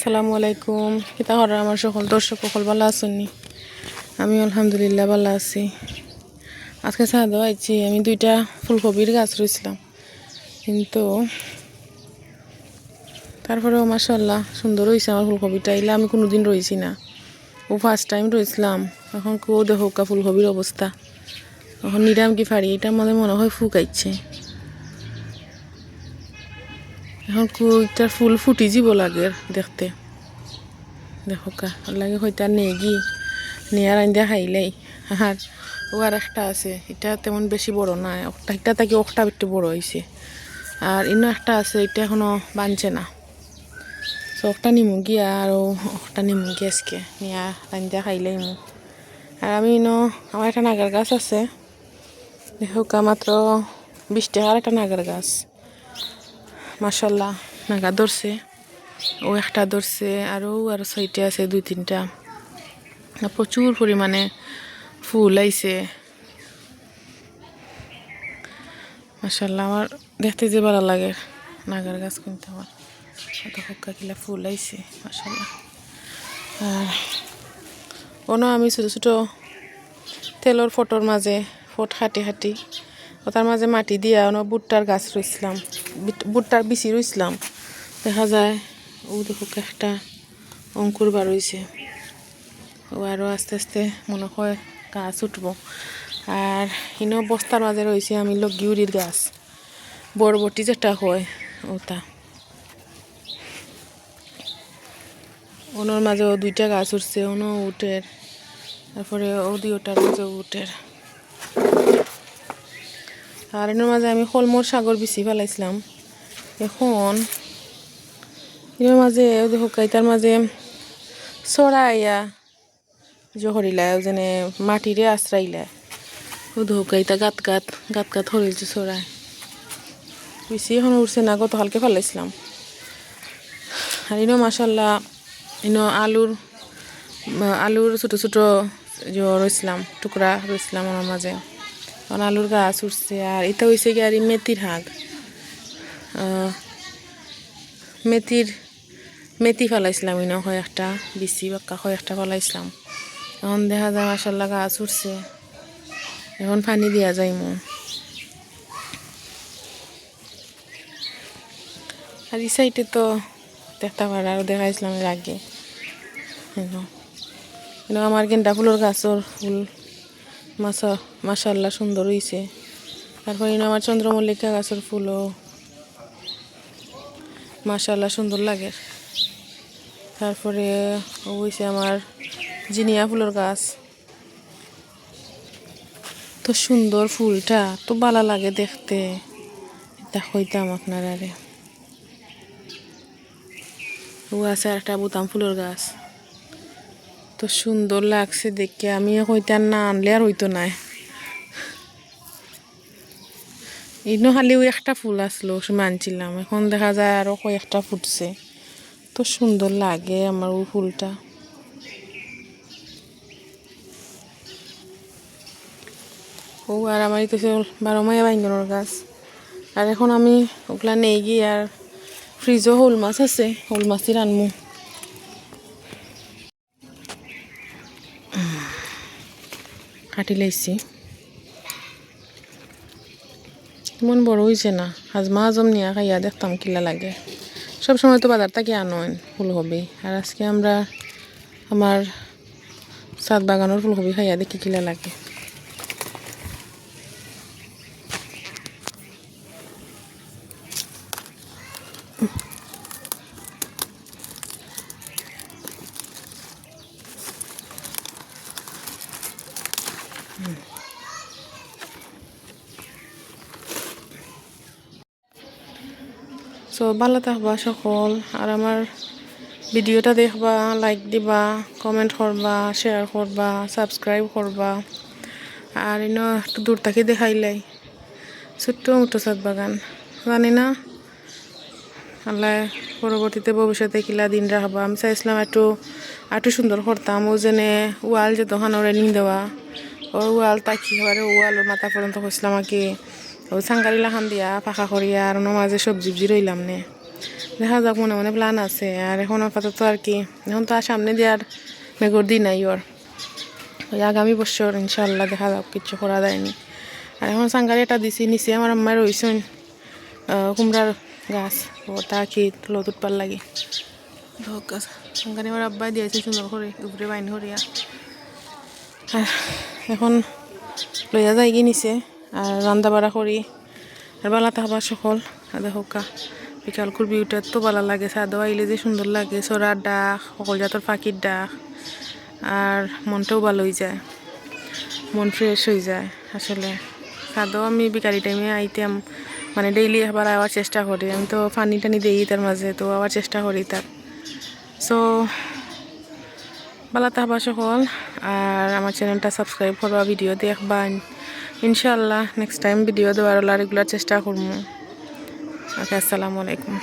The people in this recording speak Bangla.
আসসালামু আলাইকুম। কিতা হর আমার সকল দর্শক সকল ভালো আছেননি? আমি আলহামদুলিল্লাহ ভালো আছি। আজকে ছাদে আইছি আমি দুইটা ফুলকপির গাছ রইছিলাম, কিন্তু তারপরেও মাশাআল্লাহ সুন্দর হয়েছে আমার ফুলকপিটা। এলে আমি কোনোদিন রয়েছি না, ও ফার্স্ট টাইম রয়েছিলাম। এখন কেউ দেখো কা ফুলকপির অবস্থা, এখন নিরাম কি ফাড়ি এটা মনে হয় ফুকাইছে। এখন কুইটার ফুল ফুটি যাব লাগে দেখতে, দেখো কা লাগে হয়তো আর নেগি নেয়ার আইন্দা খাইলেই। আর ও আর একটা আছে, এটা তেমন বেশি বড় না, একটা থেকে একটা একটু বড় হয়েছে। আর ইনো একটা আছে, এটা এখনো বানছে না। তো একটা নিমু গিয়া আর একটা নিমু গিয়া আজকে নিয়া আইন্দা খাইলেই মু। আর আমি ইনো আমার একটা নাগার গাছ আছে, দেখো কা মাত্র 20 টাকার একটা নাগার গাছ। মাশাআল্লাহ নাগা ধরছে, ও একটা ধরছে, আরও সাইডে আছে 2-3টা। প্রচুর পরিমাণে ফুল আইছে মাশাআল্লাহ। আমার দেখতে যে ভালো লাগে নাগার গাছ, কিন্তু আমার কত হক্কা কিলা ফুল আইছে মাশাআল্লাহ। আর অন্য আমি ছোটো ছোটো তেলর ফটোর মাঝে হাঁটি ওটার মাঝে মাটি দিয়া অন্য ভুট্টার গাছ রইছিলাম, ভুট্টার বিচি রইছিলাম। দেখা যায় ও দেখো একটা অঙ্কুর বার হয়েছে, ও আরও আস্তে আস্তে মনে হয় গাছ উঠবো। আর ইনো বস্তার মাঝে রয়েছে আমি গিউরির গাছ, বরবটি যেটা হয় ওটা। ওনার মাঝেও 2টা গাছ উঠছে, ওনো উঠের, তারপরে ওটার মাঝে উঠের। আর এর মাঝে আমি কলমর সাগর বিচি ফেলাইছিলাম। এখন এর মাঝে দেখো কাইতার মাঝে চড়াইয়া জহরিলায় যেনে মাটিরে আশ্রাইলায়, ও দেখো কাইতা গাত গাত হরিলছে চড়াই বেশি এখন উঠছে না, গত হালকে ফেলাইছিলাম। আর ইনো মাশাআল্লাহ ইনো আলুর ছোটো ছোটো রইছিলাম, টুকরা রইছিলাম ওনার মাঝে, কারণ আলুর গাছ উঠছে। আর এটা হয়েছে কি আর মেথির শাক, মেথি ফেলাইছিলাম ইনো হয় একটা বিচি বাক্কা হয় একটা ফেলাইছিলাম। এখন দেখা যায় মাশাআল্লাহ গাছ উঠছে, এখন পানি দিয়া যাইমু। আর এই সাইডে তো দেখতে পারে আরও দেখাইছিলাম এর আগে। আমার গেন্দা ফুলের গাছর ফুল মাশাআল্লাহ সুন্দর হয়েছে। তারপর আমার চন্দ্রমল্লিকা গাছের ফুলও মাশাআল্লাহ সুন্দর লাগে। তারপরে হয়েছে আমার জিনিয়া ফুলের গাছ, তো সুন্দর ফুলটা, তো ভালো লাগে দেখতে। এটা হইতাম আপনার আরে ও আছে আর একটা বুতাম ফুলের গাছ, তো সুন্দর লাগছে দেখে। আমি হইতে না আনলে আর হইতো না। ইনো খালিও একটা ফুল আসলো মানছিলাম, এখন দেখা যায় আরো কয়েকটা ফুটছে, তো সুন্দর লাগে আমার ও ফুলটা। ও আর আমার তো 12 মাইয়া বাইঙ্গনের গাছ। আর এখন আমি ওগুলা নেই গিয়ে আর ফ্রিজও শোল মাছ আছে, শোল মাছই রানমু। কাটি লাইছি, মন বড় হয়েছে না, হাজমা হাজম নিয়ে খাইয়া দেখতাম কিলা লাগে। সবসময় তো বাজার থেকে আনয় ফুলকপি, আর আজকে আমরা আমার ছাদ বাগানের ফুলকপি খাইয়া দেখি কিলা লাগে। সো ভালো থাকবা সকল, আর আমার ভিডিওটা দেখবা, লাইক দিবা, কমেন্ট করবা, শেয়ার করবা, সাবস্ক্রাইব করবা। আর ইনো একটু দূর থেকে দেখাইলাই ছোট্ট মতো ছাদ বাগান, জানি না আল্লাহ পরবর্তীতে ভবিষ্যতে কিলা দিন রাখবা। আমি চাইছিলাম একটু সুন্দর করতাম, ও যেনে ওয়াল যে দোকান রেলিং দেওয়া, ও ওয়াল তাকি এবারে ওয়ালের মাথা পর্যন্ত করছিলাম আর কি, ও সাঙ্গারিলা খান দিয়া ফাঁকা করিয়া আর ওনার মাঝে সবজি রইলাম নে। দেখা যাক, মনে মনে প্ল্যান আছে। আর এখন আপাতত আর কি, এখন তো আর সামনে দিয়ে আর মেঘর দিন নাই ওর, ওই আগামী বছর ইনশাল্লাহ দেখা যাক, কিচ্ছু করা যায়নি। আর এখন সাঙ্গারি এটা দিছি, নিচে আমার আম্মায় রইছেন কুমড়ার গাছ, ওটা কি লত উঠবার লাগে ধোক গাছ সাঙ্গারি আমার আব্বাই দিয়েছে সুন্দর করে উপরে বাইন করিয়া। আর এখন লইয়া যাই গিয়ে নিচে আর রান্না বাড়া করি। আর বালাতে খাবার সকল হোকা বিকালকুর ভিউটা এত ভালো লাগে, সাদা আইলে যে সুন্দর লাগে, চড়ার ডাক, সকল জাতের পাখির ডাক, আর মনটাও ভালো হয়ে যায়, মন ফ্রেশ হয়ে যায়। আসলে সাদাও আমি বিকারি টাইমে আইতাম, মানে ডেইলি আবার আওয়ার চেষ্টা করি, আমি তো পানি টানি দিই তার মাঝে, তো আওয়ার চেষ্টা করি তার। সো বালাতে খাবার সকল, আর আমার চ্যানেলটা সাবস্ক্রাইব করবা, ভিডিও দেখবা ইনশাল্লাহ। নেক্সট টাইম ভিডিও দেওয়ার রেগুলার চেষ্টা করবো। ওকে, আসসালামু আলাইকুম।